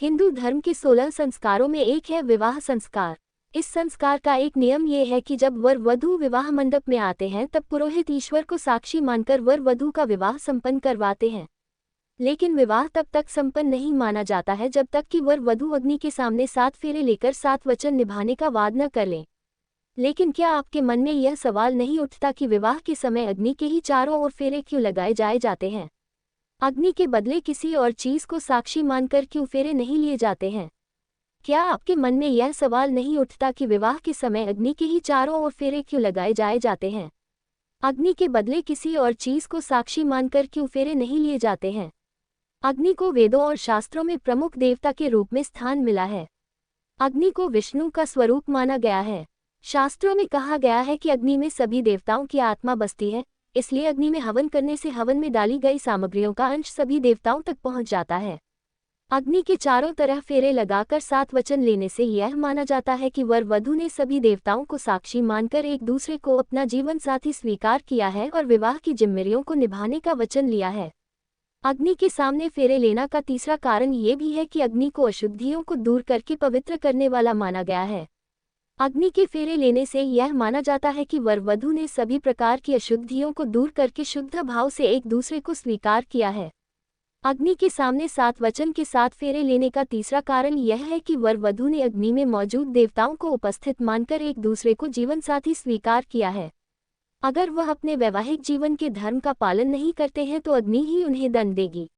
हिंदू धर्म के 16 संस्कारों में एक है विवाह संस्कार। इस संस्कार का एक नियम ये है कि जब वर वधू विवाह मंडप में आते हैं तब पुरोहित ईश्वर को साक्षी मानकर वर वधू का विवाह संपन्न करवाते हैं। लेकिन विवाह तब तक संपन्न नहीं माना जाता है जब तक कि वर वधू अग्नि के सामने 7 फेरे लेकर 7 वचन निभाने का वाद न कर लें। लेकिन क्या आपके मन में यह सवाल नहीं उठता कि विवाह के समय अग्नि के ही चारों ओर फेरे क्यों लगाए जाते हैं? अग्नि के बदले किसी और चीज को साक्षी मानकर क्यों फेरे नहीं लिए जाते हैं? क्या आपके मन में यह सवाल नहीं उठता कि विवाह के समय अग्नि के ही चारों ओर फेरे क्यों लगाए जाते हैं? अग्नि के बदले किसी और चीज को साक्षी मानकर क्यों फेरे नहीं लिए जाते हैं? अग्नि को वेदों और शास्त्रों में प्रमुख देवता के रूप में स्थान मिला है। अग्नि को विष्णु का स्वरूप माना गया है। शास्त्रों में कहा गया है कि अग्नि में सभी देवताओं की आत्मा बसती है, इसलिए अग्नि में हवन करने से हवन में डाली गई सामग्रियों का अंश सभी देवताओं तक पहुंच जाता है। अग्नि के चारों तरफ फेरे लगाकर 7 वचन लेने से यह माना जाता है कि वर वधू ने सभी देवताओं को साक्षी मानकर एक दूसरे को अपना जीवन साथी स्वीकार किया है और विवाह की जिम्मेदारियों को निभाने का वचन लिया है। अग्नि के सामने फेरे लेना का तीसरा कारण ये भी है कि अग्नि को अशुद्धियों को दूर करके पवित्र करने वाला माना गया है। अग्नि के फेरे लेने से यह माना जाता है कि वर वधू ने सभी प्रकार की अशुद्धियों को दूर करके शुद्ध भाव से एक दूसरे को स्वीकार किया है। अग्नि के सामने 7 वचन के साथ फेरे लेने का तीसरा कारण यह है कि वर वधू ने अग्नि में मौजूद देवताओं को उपस्थित मानकर एक दूसरे को जीवन साथी स्वीकार किया है। अगर वह अपने वैवाहिक जीवन के धर्म का पालन नहीं करते हैं तो अग्नि ही उन्हें दंड देगी।